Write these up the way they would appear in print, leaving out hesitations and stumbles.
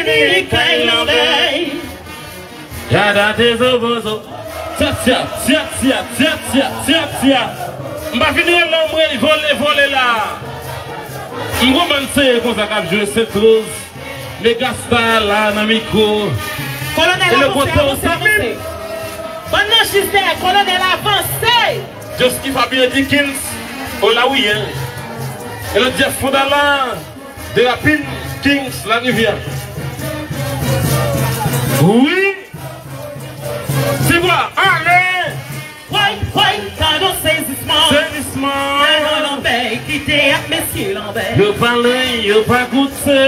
fini, Kailambé. Yada des obozo. Tia. M'a fini l'ombre, il vole là. M'gomanse comme ça qu'a joué cette rose. Les gasta là, dans le micro. Colonel avancé. Bonne Gisèle, colonel avancé. Just qui va bien Dickens. Oh là oui, hein. Et le Jeff Fondala de la Pin Kings, la rivière. Oui. C'est quoi? Allez. Quand on saisissement. Lambert, quittez à Monsieur Lambert. Yo parle, yo pas goûté.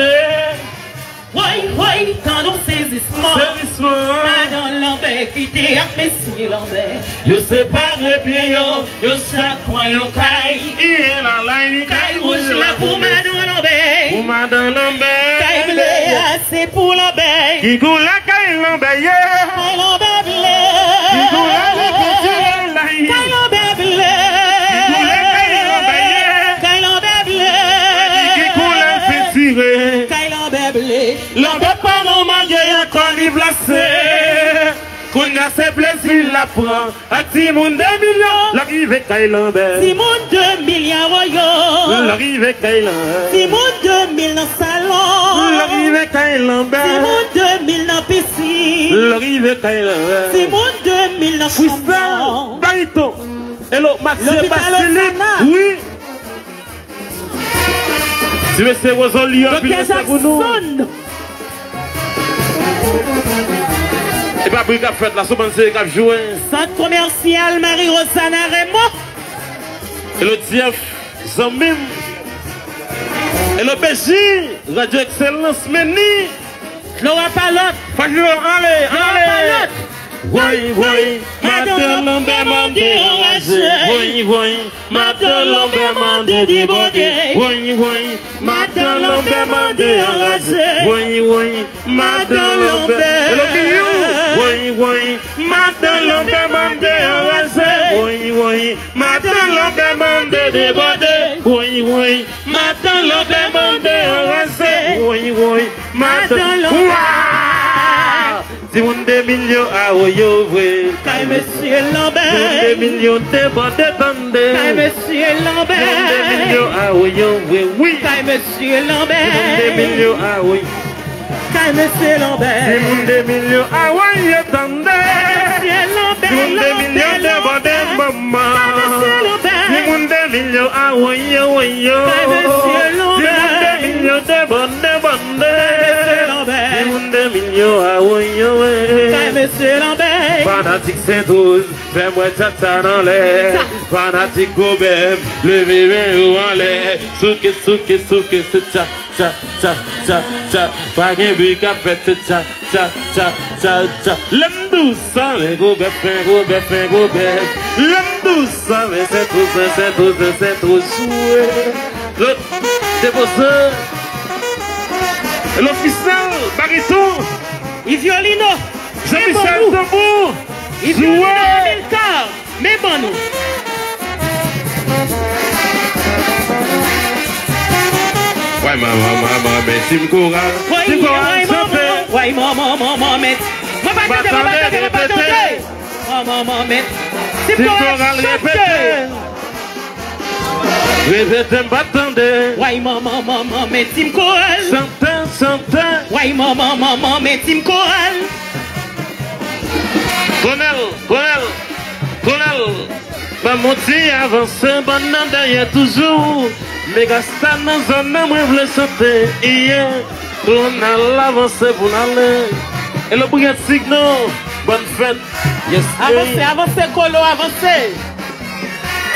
Quand on saisissement. Madame Lambert, quittez à Monsieur Lambert. Yo séparé bien yo chaque coin yo caille. Et la ligne Caille rouge là pour Madame Lambert. Pour Madame Lambert. Caille blé assez pour Lambert. Qui goûte la caille Lambert. Caille Lambert blé. Qui goûte la petite ligne. Caille Lambert blé. Caille Lambert blé. Qui goûte la petite. Caille Lambert blé. Lambert pas non manger encore ni placé. Qu'on a ses plaisirs la prend. À Simon 2 millions. L'arrivée Caille Lambert. Simon 2 millions royaux. L'arrivée Caille Lambert. Simon 2000 dans salon. L'arrivée Caille Lambert. Simon 2000 dans piscine. L'arrivée Caille Lambert. Simon 2000 dans chambre. Barito. Hello, Maxime L'hôpital oui. Tu veux c'est Rosalie en plus pour nous. Et pas pour qu'a fait la somme c'est qu'a joué. Centre commercial Marie-Rosana Raymond. Et le TF Zambim. Et le PJ Radio Excellence Meni. Laura Palotte. Fajou, allez. Oui, Madame Lambert mande enragé. Oui, Madame Lambert mande débordé. Oui, Madame Lambert mande enragé. Oui, Madame Lambert. Oui, Madame Lambert mande enragé. Oui, Madame Lambert mande débordé. Oui, Madame Lambert mande enragé. Oui, Madame Lambert. Si vous avez des millions à ouvrir, Monsieur Lambert. des millions de bonnes attendez. Monsieur Lambert. Des millions à ouvrir, oui. Monsieur Lambert. Des millions à ouvrir. Monsieur Lambert. Des millions à ouvrir, attendez. Monsieur Lambert. Des millions de bonnes maman. Monsieur Lambert. Des millions à ouvrir, Monsieur Lambert. Des millions de bonnes. Des millions à ouvrir. Monsieur Lambert. Fanatique Saint-Rose, fais-moi tata dans l'air. Fanatique Gobem, le bébé ou en l'air. Souke, c'est tcha. Pas qu'un but qu'a fait, tcha. L'aime douce, mais Gobem. L'aime douce, mais c'est trop joué. L'autre, c'est pour ça. L'officiel, Barito. Il violino. Jean-Michel Debout. Il violino Milcar. Mais bon nous. Ouais, maman, mais Tim Coral. Ouais, maman, mais. Maman, mais. Tim Coral, répétez. Répétez, m'attendez. Ouais, maman, mais Tim Coral. Santin. Ouais, maman, mais Tim Coral. Colonel. Maman, tu avances, bonne derrière toujours. Mais gastar dans zone, moi, je veux chanter. Hier, Colonel avance pour l'aller. Et le brigade signal, bonne fête. Yes, Avancez, Colo, avancez.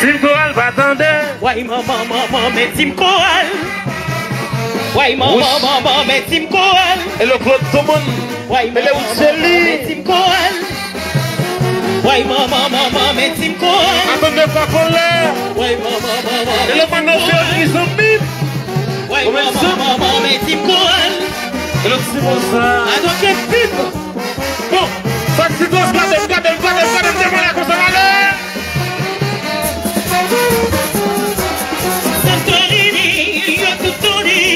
Tim Coral, va attendre. Ouais, maman, mais Tim Coral. Ouais, maman, mais Tim Coral. Et le Claude Tomon. Ouais, maman, mais Tim Coral. Ouais, maman, mais Tim Coral. Attendez pas qu'on l'air. Ouais, maman, et le manager, ils sont bim. Ouais, maman, mais Tim Coral. Et le petit bonsoir. Ah, donc, il pipe. Bon, ça c'est toi, regardez, demandez comme ça va l'air. Santorini, yo tuturi.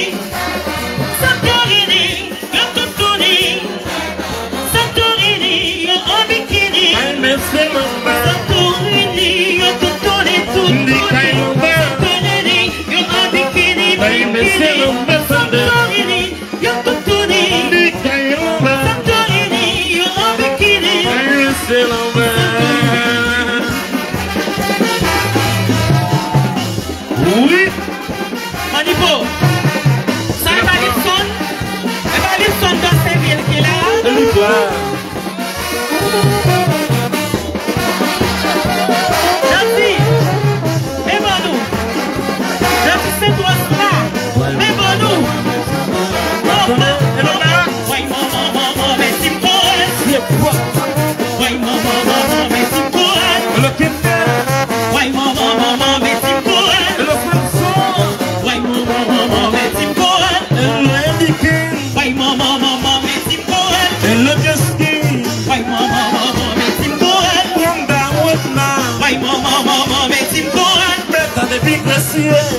Santorini, yo tuturi. c'est l'homme Santorini, yo tutuni. Santorini, yo en bikini. c'est l'homme. Oui. Manipo, ça est pas Lipson. Et pas Lipson dans ces villes qui est là. Merci. Et bon nous. Merci c'est toi là. Mais bon nous. Oui, maman, mais tu me connais. Oui, maman, mais tu me connais. Le Kenya. Oui, maman, mais tu me connais. Le François. Oui, maman, mais tu me connais. Le King. Oui, maman, mais tu me connais. Le Jusky. Oui, maman, mais tu me connais. Wanda Wetna. Oui, maman, mais tu me connais. Bête à des big glaciers.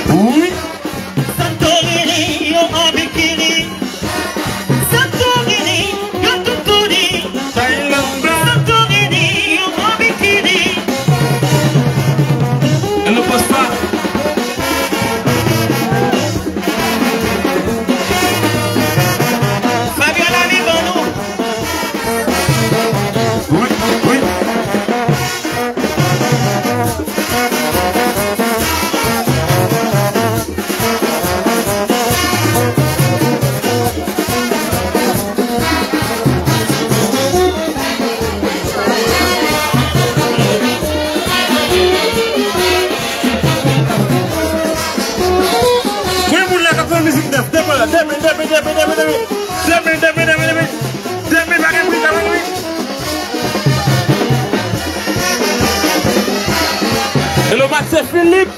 Oui. Santorini, yo en bikini. Santorini, yo tutuni. Thailand. Santorini, yo en bikini. Et le Costa. Fabiola Libonou. Oui, oui. Oui, vous l'avez fait musique neuf. Demi. Et le match c'est Philippe.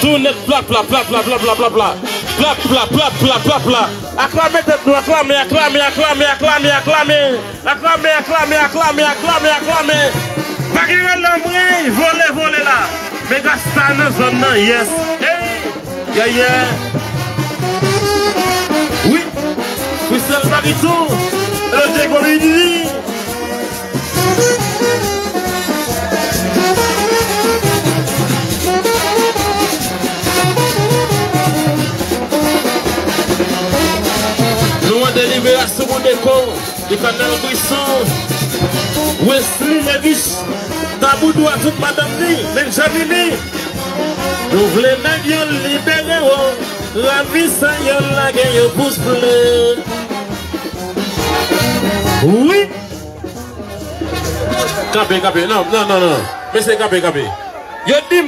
Tout net plat. Acclamez tête nous, acclamez. Bagirel l'ombre, voler là. Mais Gaston dans zone là, yes. Hey, yeah. Oui. Christelle Maritou, le Dégolini. Loin de libération mon décor, du canal Brisson, Wesley Levis, Taboudou à toute madame ni, Benjamini. Nous voulons nous libérer, la vie sans yon la gagne pousse bleu. Oui. Capé, non. Mais c'est capé. Yo dis